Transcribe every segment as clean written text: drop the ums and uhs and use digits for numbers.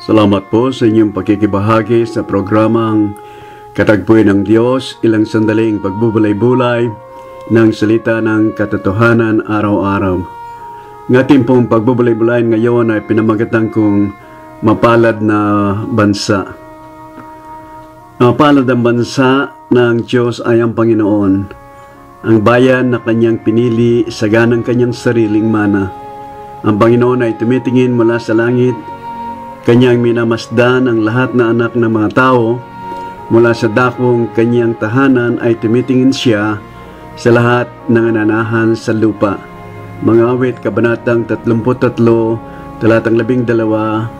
Salamat po sa inyong pakikibahagi sa programang Katagpuin ng Diyos, ilang sandaling pagbubulay-bulay ng salita ng katotohanan araw-araw. Ng ating pong pagbubulay-bulay ngayon ay pinamagatan kong mapalad na bansa. Mapalad ang bansa ng Diyos ay ang Panginoon, ang bayan na kanyang pinili sa ganang kanyang sariling mana. Ang Panginoon ay tumitingin mula sa langit, kanyang minamasdan ang lahat na anak ng mga tao. Mula sa dakong kanyang tahanan ay tumitingin siya sa lahat ng nananahan sa lupa. Mga awit, kabanatang 33, talatang 12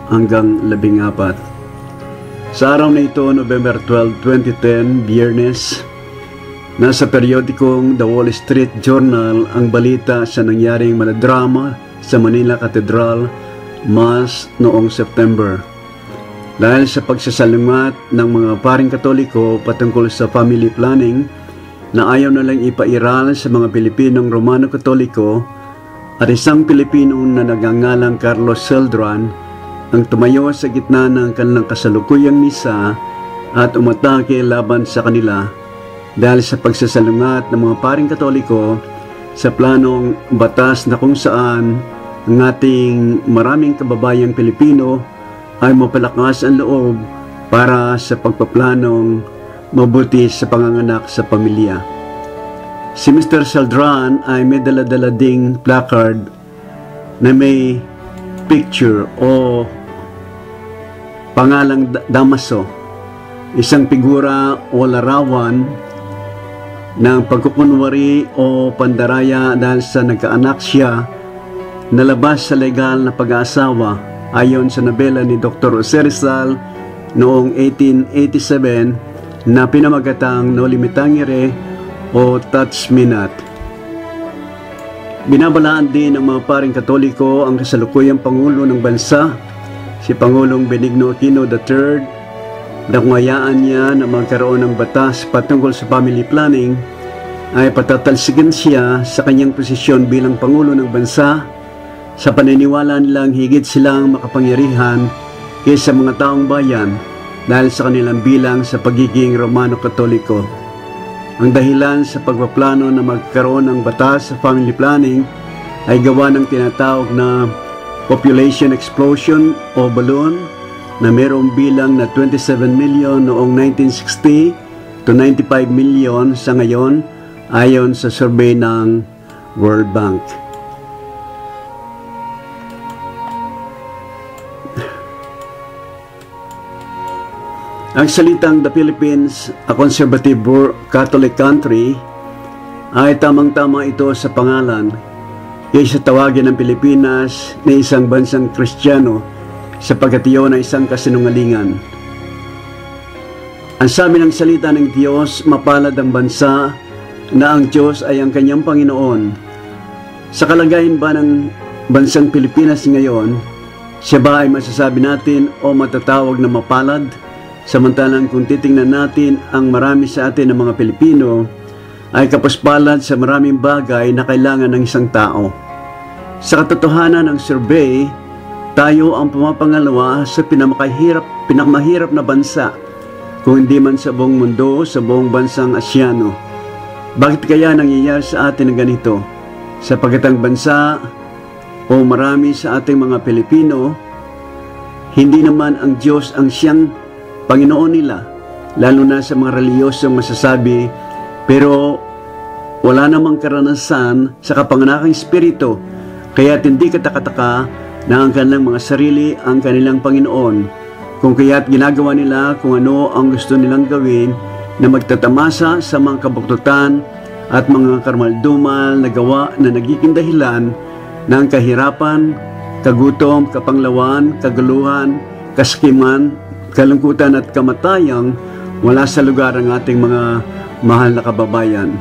hanggang 14. Sa araw na ito, November 12, 2010, Biyernes, nasa periodikong The Wall Street Journal ang balita sa nangyaring maladrama sa Manila Cathedral Mass noong September. Dahil sa pagsasalungat ng mga paring Katoliko patungkol sa family planning na ayaw na lang ipairal sa mga Pilipinong Romano Katoliko, at isang Pilipinong na nagangalang Carlos Celdran ang tumayo sa gitna ng kanilang kasalukuyang misa at umatake laban sa kanila dahil sa pagsasalungat ng mga paring Katoliko sa planong batas na kung saan ang ating maraming kababayang Pilipino ay mapalakas ang loob para sa pagpaplanong mabuti sa panganganak sa pamilya. Si Mr. Celdran ay may dala-dala ding placard na may picture o pangalang Damaso, isang figura o larawan ng pagkukunwari o pandaraya dahil sa nagkaanak siya nalabas sa legal na pag-aasawa ayon sa nobela ni Dr. Jose Rizal noong 1887 na pinamagatang No Limitangere o Touch Me Not. Binabalaan din ng mga paring Katoliko ang kasalukuyang Pangulo ng bansa, si Pangulong Benigno Aquino III, na kung hayaan niya na magkaroon ng batas patungkol sa family planning ay patatalsikin siya sa kanyang posisyon bilang Pangulo ng bansa sa paniniwala nilang higit silang makapangyarihan kaysa mga taong bayan dahil sa kanilang bilang sa pagiging Romano Katoliko. Ang dahilan sa pagpaplano na magkaroon ng batas sa family planning ay gawa ng tinatawag na population explosion o balloon na mayroong bilang na 27 million noong 1960 to 95 million sa ngayon ayon sa survey ng World Bank. Ang salitang The Philippines, a conservative Catholic country, ay tamang-tama ito sa pangalan kaysa tawagin ng Pilipinas na isang bansang Kristiyano sapagkat iyon ay isang kasinungalingan. Ang sabi ng salita ng Diyos, mapalad ang bansa na ang Diyos ay ang kanyang Panginoon. Sa kalagayan ba ng bansang Pilipinas ngayon, siya ba ay masasabi natin o matatawag na mapalad? Samantalang kung titingnan natin ang marami sa atin ng mga Pilipino ay kapaspalad sa maraming bagay na kailangan ng isang tao. Sa katotohanan ng survey, tayo ang pumapangalawa sa pinakamahirap na bansa, kung hindi man sa buong mundo, sa buong bansang Asyano. Bakit kaya nangyayari sa atin ang ganito? Sapagkat ang bansa o marami sa ating mga Pilipino, hindi naman ang Diyos ang siyang Panginoon nila, lalo na sa mga reliyosong masasabi, pero wala namang karanasan sa kapanganakang espiritu, kaya hindi katakataka na ang kanilang mga sarili ang kanilang Panginoon, kung kaya't ginagawa nila kung ano ang gusto nilang gawin na magtatamasa sa mga kabuktutan at mga kamaldumal na gawa na nagiging dahilan ng kahirapan, kagutom, kapanglawan, kaguluhan, kaskiman, kalungkutan at kamatayang wala sa lugar ng ating mga mahal na kababayan.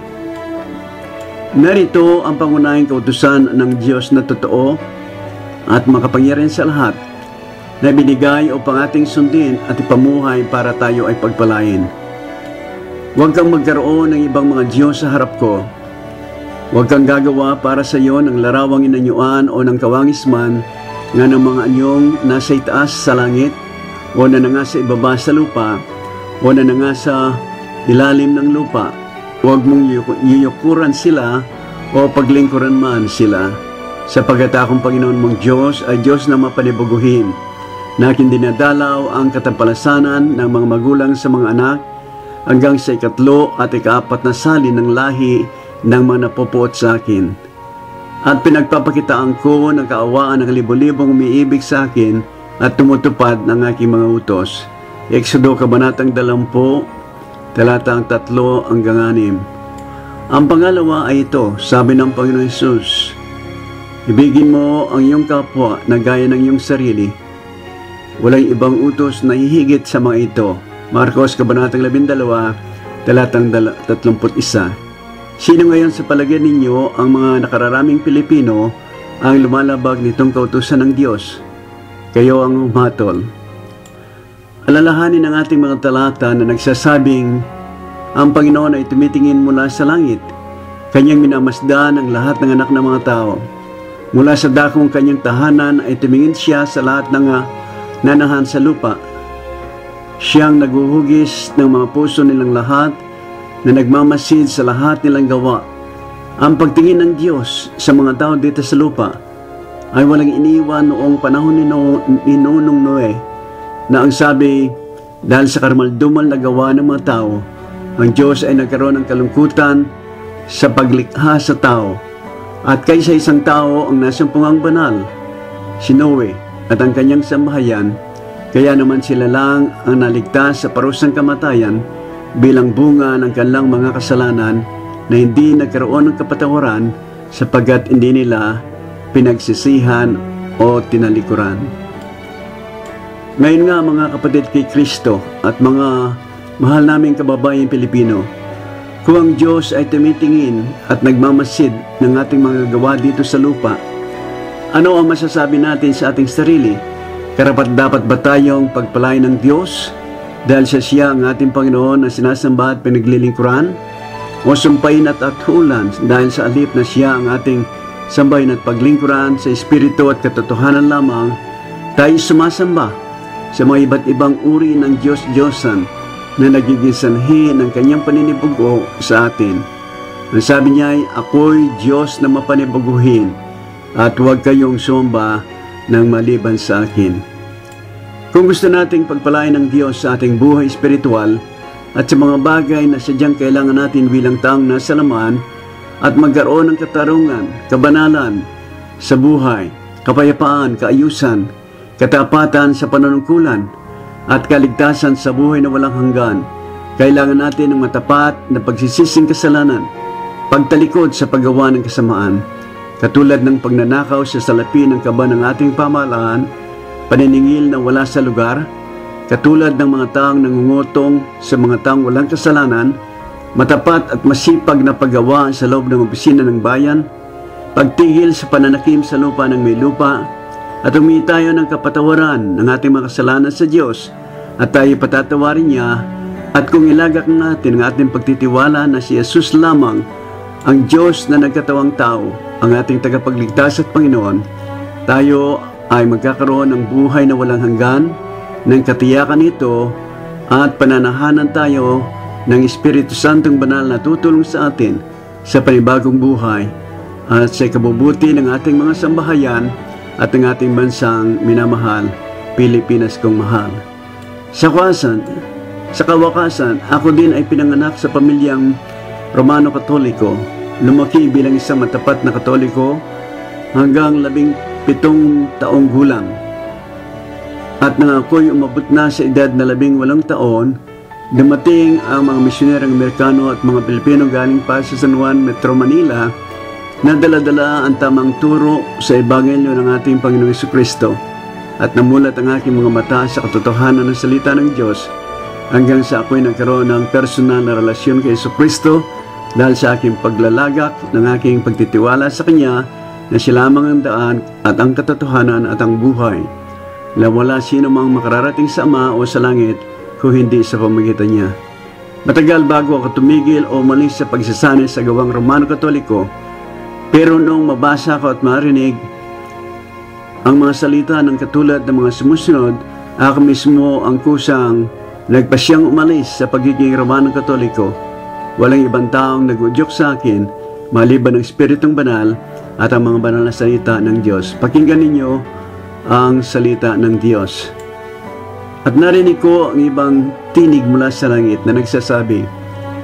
Narito ang pangunahing kautusan ng Diyos na totoo at makapangyarihan sa lahat na binigay upang ating sundin at ipamuhay para tayo ay pagpalain. Huwag kang magkaroon ng ibang mga Diyos sa harap ko. Huwag kang gagawa para sa iyo ng larawang inanyuan o ng kawangisman nga ng mga anyong nasa itaas sa langit o nananga sa ibaba sa lupa, o nananga sa ilalim ng lupa. Huwag mong yuyukuran sila o paglingkuran man sila, sapagkat akong Panginoon mong Diyos ay Diyos na mapanibaguhin, na aking dinadalaw ang katampalasanan ng mga magulang sa mga anak hanggang sa ikatlo at ikaapat na sali ng lahi ng mga napupuot sa akin. At pinagpapakitaan ko ng kaawaan ng libo-libong umiibig sa akin at tumutupad ng aking mga utos. Exodo Kabanatang 20, talatang 3 hanggang 6. Ang pangalawa ay ito, sabi ng Panginoon Hesus, ibigin mo ang iyong kapwa na gaya ng iyong sarili. Walang ibang utos na hihigit sa mga ito. Marcos Kabanatang 12, talatang 31. Sino ngayon sa palagay ninyo ang mga nakararaming Pilipino ang lumalabag nitong kautusan ng Diyos? Kayo ang humatol. Alalahanin ang ating mga talata na nagsasabing ang Panginoon ay tumitingin mula sa langit. Kanyang minamasdan ang lahat ng anak ng mga tao. Mula sa dakong kanyang tahanan ay tumingin siya sa lahat ng nanahan sa lupa. Siyang naguhugis ng mga puso nilang lahat, na nagmamasid sa lahat nilang gawa. Ang pagtingin ng Diyos sa mga tao dito sa lupa ay walang iniwan noong panahon ni Nonong Noe, na ang sabi, dahil sa karumaldumal na gawa ng mga tao, ang Diyos ay nagkaroon ng kalungkutan sa paglikha sa tao. At kaysa isang tao ang nasumpungang banal, si Noe at ang kanyang sambahayan, kaya naman sila lang ang naligtas sa parusang kamatayan bilang bunga ng kanilang mga kasalanan na hindi nagkaroon ng kapatawaran sapagkat hindi nila pinagsisihan o tinalikuran. Ngayon nga mga kapatid kay Kristo at mga mahal naming kababayang Pilipino, kung ang Diyos ay tumitingin at nagmamasid ng ating mga gawa dito sa lupa, ano ang masasabi natin sa ating sarili? Karapat-dapat ba tayong pagpalain ng Diyos dahil siya ang ating Panginoon na sinasamba at pinaglilingkuran? O sumpain at athulan dahil sa alip na siya ang ating sambahin at paglingkuran sa Espiritu at katotohanan lamang, tayo sumasamba sa mga iba't ibang uri ng Diyos-Diyosan na nagiging sanhi ng kanyang paninibugo sa atin. Ang sabi niya ay, ako'y Diyos na mapanibuguhin at huwag kayong sumamba ng maliban sa akin. Kung gusto nating pagpalain ng Diyos sa ating buhay espiritual at sa mga bagay na sadyang kailangan natin bilang taong nasa laman at magkaroon ng katarungan, kabanalan sa buhay, kapayapaan, kaayusan, katapatan sa panunungkulan at kaligtasan sa buhay na walang hanggan, kailangan natin ng matapat na pagsisising kasalanan, pagtalikod sa paggawa ng kasamaan, katulad ng pagnanakaw sa salapi ng kaba ng ating pamahalaan, paniningil na wala sa lugar, katulad ng mga taong nangungutong sa mga taong walang kasalanan, matapat at masipag na paggawa sa loob ng opisina ng bayan, pagtigil sa pananakim sa lupa ng may lupa, at humingi tayo ng kapatawaran ng ating mga kasalanan sa Diyos at tayo patatawarin niya. At kung ilagak natin ang ating pagtitiwala na si Jesus lamang ang Diyos na nagkatawang tao, ang ating tagapagligtas at Panginoon, tayo ay magkakaroon ng buhay na walang hanggan, ng katiyakan nito at pananahanan tayo ng Espiritu Santong banal na tutulong sa atin sa panibagong buhay at sa ikabubuti ng ating mga sambahayan at ng ating bansang minamahal, Pilipinas kong mahal. Sa kawakasan, ako din ay pinanganak sa pamilyang Romano-Katoliko. Lumaki bilang isang matapat na Katoliko hanggang 17 taong gulang. At nang ako'y umabot na sa edad na 18 taon, dumating ang mga misyonerong Amerikano at mga Pilipino galing pa sa San Juan, Metro Manila, na dala-dala ang tamang turo sa Ebanghelyo ng ating Panginoong Jesucristo, at namulat ang aking mga mata sa katotohanan ng salita ng Diyos hanggang sa ako'y nagkaroon ng personal na relasyon kay Jesucristo dahil sa aking paglalagak ng aking pagtitiwala sa Kanya na siya lamang ang daan at ang katotohanan at ang buhay, na wala sino mang makararating sa Ama o sa langit kung hindi sa pamagitan niya. Matagal bago ako tumigil o umalis sa pagsasanay sa gawang Romano-Katoliko, pero noong mabasa ko at marinig ang mga salita ng katulad ng mga sumusunod, Ako mismo ang kusang nagpasyang umalis sa pagiging Romanong Katoliko. Walang ibang taong nag-udyok sa akin maliban ng Espiritong Banal at ang mga banal na salita ng Diyos. Pakinggan ninyo ang salita ng Diyos. At narinig ko ang ibang tinig mula sa langit na nagsasabi,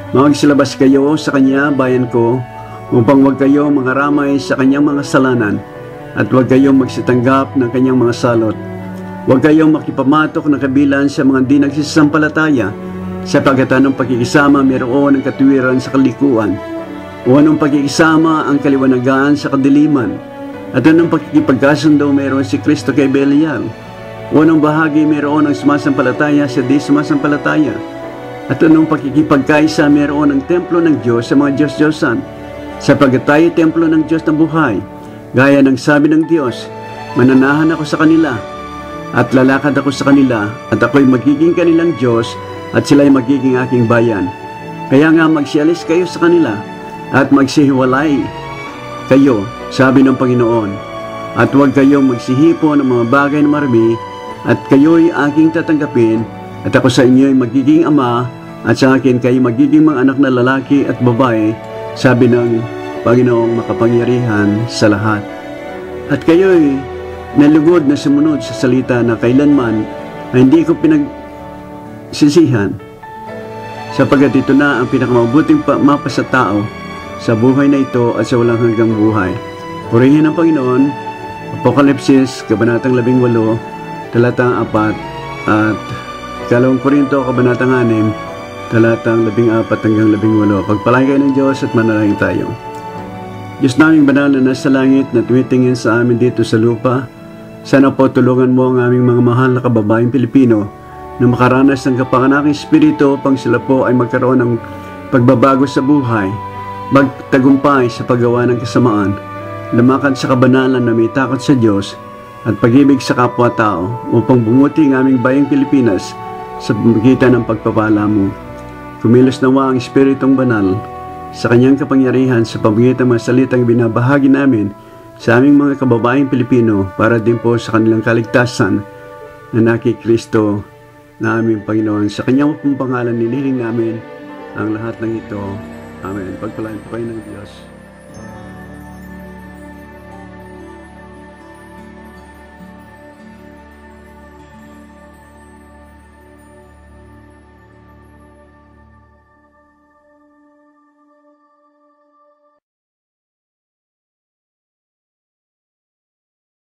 magsilabas kayo sa Kanya, bayan ko, upang huwag kayo mangaramay sa Kanyang mga kasalanan at huwag kayong magsitanggap ng Kanyang mga salot. Huwag kayong makipamatok na kabilan sa mga di nagsisampalataya sapagkat anong pagkikisama mayroon ng katuwiran sa kalikuan o anong pagkikisama ang kaliwanagan sa kadiliman at anong pagkikipagkasundo mayroon si Kristo kay Belial. O anong bahagi mayroon ng sumasampalataya sa di sumasampalataya? At anong pakikipagkaisa mayroon ng templo ng Diyos sa mga Diyos-Diyosan? Sapagkat tayo templo ng Diyos ng buhay, gaya ng sabi ng Diyos, mananahan ako sa kanila, at lalakad ako sa kanila, at ako'y magiging kanilang Diyos, at sila'y magiging aking bayan. Kaya nga magsialis kayo sa kanila, at magsihiwalay kayo, sabi ng Panginoon, at huwag kayong magsihipo ng mga bagay na marami, at kayo'y aking tatanggapin, at ako sa inyo'y magiging ama, at sa akin kayo magiging mga anak na lalaki at babae, sabi ng Panginoong makapangyarihan sa lahat. At kayo'y nalugod na sumunod sa salita na kailanman ay hindi ko pinagsisihan, sapagkat ito na ang pinakamabuting mapa sa tao sa buhay na ito at sa walang hanggang buhay. Purihin ang Panginoon. Apokalipsis, Kabanatang 18, talatang 4 at 2 Korinto, Kabanatang 6, talatang 14 hanggang 18. Pagpalain kayo ng Diyos at manalangin tayo. Diyos naming banal na nasa langit na tumitingin sa amin dito sa lupa, sana po tulungan mo ang aming mga mahal na kababaeng Pilipino na makaranas ng kapanganaking espiritu upang sila po ay magkaroon ng pagbabago sa buhay, magtagumpay sa paggawa ng kasamaan, lumakad sa kabanalan na may takot sa Diyos at pag-ibig sa kapwa-tao upang bumuti ang aming bayang Pilipinas sa pamagitan ng pagpapala mo. Kumilos nawa ang Espiritong Banal sa Kanyang kapangyarihan sa pamagitan ng mga salitang binabahagi namin sa aming mga kababaeng Pilipino para din po sa kanilang kaligtasan na naki Kristo na aming Panginoon. Sa Kanyang pangalan niniling namin ang lahat ng ito. Amen. Pagpalain po kayo ng Diyos.